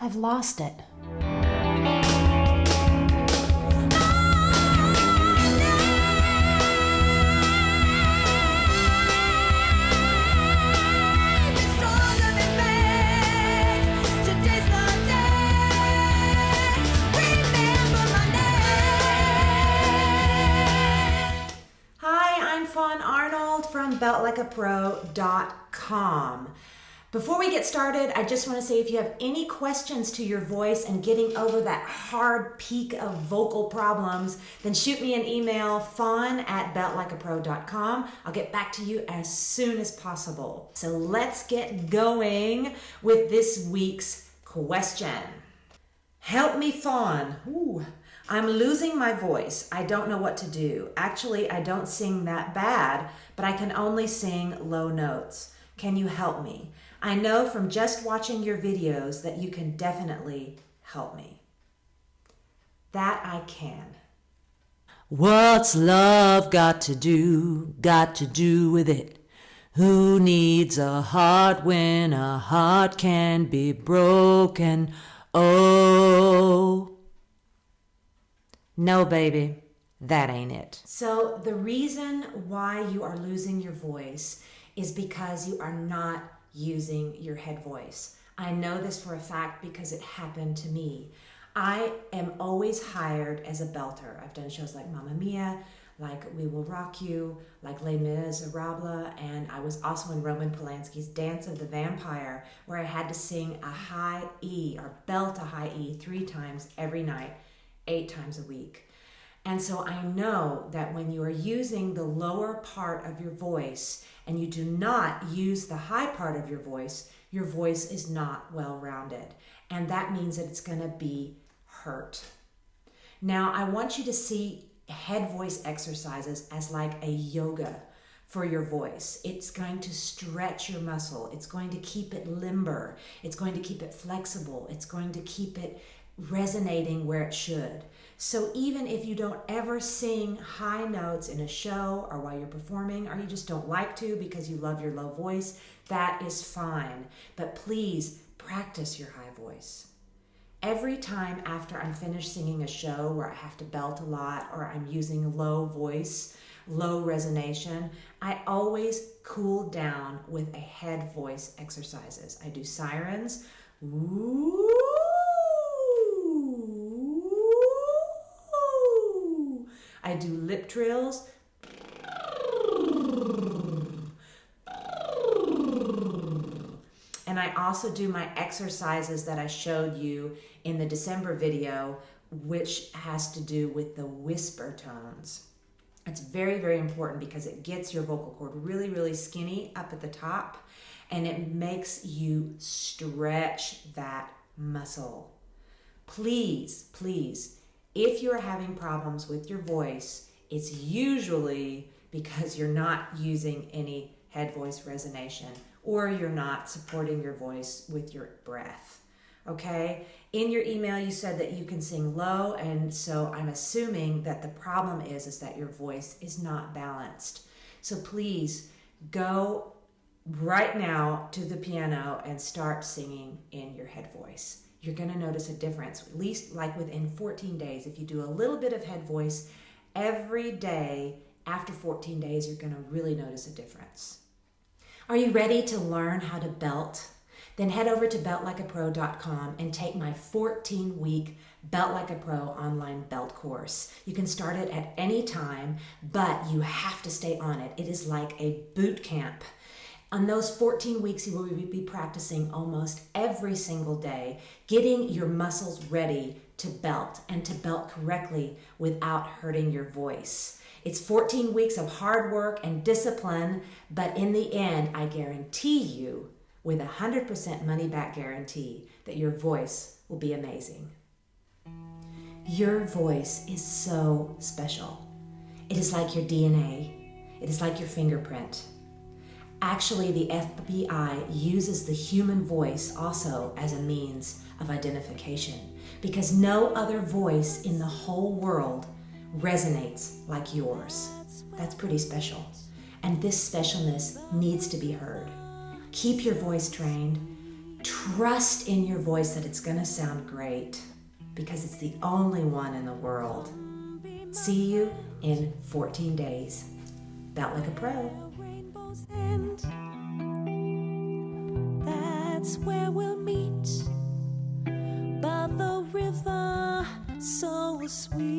I've lost it. Hi, I'm Fawn Arnold from BeltLikeAPro.com. Before we get started, I just want to say if you have any questions to your voice and getting over that hard peak of vocal problems, then shoot me an email, fawn@beltlikeapro.com. I'll get back to you as soon as possible. So let's get going with this week's question. Help me, Fawn. Ooh, I'm losing my voice. I don't know what to do. Actually, I don't sing that bad, but I can only sing low notes. Can you help me? I know from just watching your videos that you can definitely help me. That I can. What's love got to do with it? Who needs a heart when a heart can be broken? Oh. No, baby, that ain't it. So the reason why you are losing your voice is because you are not using your head voice. I know this for a fact because it happened to me. I am always hired as a belter. I've done shows like Mamma Mia, like We Will Rock You, like Les Miserables, and I was also in Roman Polanski's Dance of the Vampire, where I had to sing a high E or belt a high E 3 times every night, 8 times a week. And so I know that when you are using the lower part of your voice and you do not use the high part of your voice is not well-rounded. And that means that it's going to be hurt. Now, I want you to see head voice exercises as like a yoga for your voice. It's going to stretch your muscle. It's going to keep it limber. It's going to keep it flexible. It's going to keep it resonating where it should. So even if you don't ever sing high notes in a show or while you're performing, or you just don't like to because you love your low voice, that is fine. But please practice your high voice. Every time after I'm finished singing a show where I have to belt a lot or I'm using low voice, low resonation, I always cool down with a head voice exercises. I do sirens. Ooh. I do lip trills. And I also do my exercises that I showed you in the December video, which has to do with the whisper tones. It's very, very important because it gets your vocal cord really, really skinny up at the top, and it makes you stretch that muscle. Please, please, if you're having problems with your voice, it's usually because you're not using any head voice resonation or you're not supporting your voice with your breath. Okay? In your email, you said that you can sing low, and so I'm assuming that the problem is that your voice is not balanced. So please go right now to the piano and start singing in your head voice. You're going to notice a difference, at least like within 14 days. If you do a little bit of head voice every day, after 14 days, you're going to really notice a difference. Are you ready to learn how to belt? Then head over to beltlikeapro.com and take my 14-week Belt Like a Pro online belt course. You can start it at any time, but you have to stay on it. It is like a boot camp. On those 14 weeks, you will be practicing almost every single day, getting your muscles ready to belt and to belt correctly without hurting your voice. It's 14 weeks of hard work and discipline, but in the end, I guarantee you, with a 100% money-back guarantee, that your voice will be amazing. Your voice is so special. It is like your DNA. It is like your fingerprint. Actually, the FBI uses the human voice also as a means of identification because no other voice in the whole world resonates like yours. That's pretty special. And this specialness needs to be heard. Keep your voice trained. Trust in your voice that it's going to sound great because it's the only one in the world. See you in 14 days. About like a pro. That's where we'll meet by the river so sweet.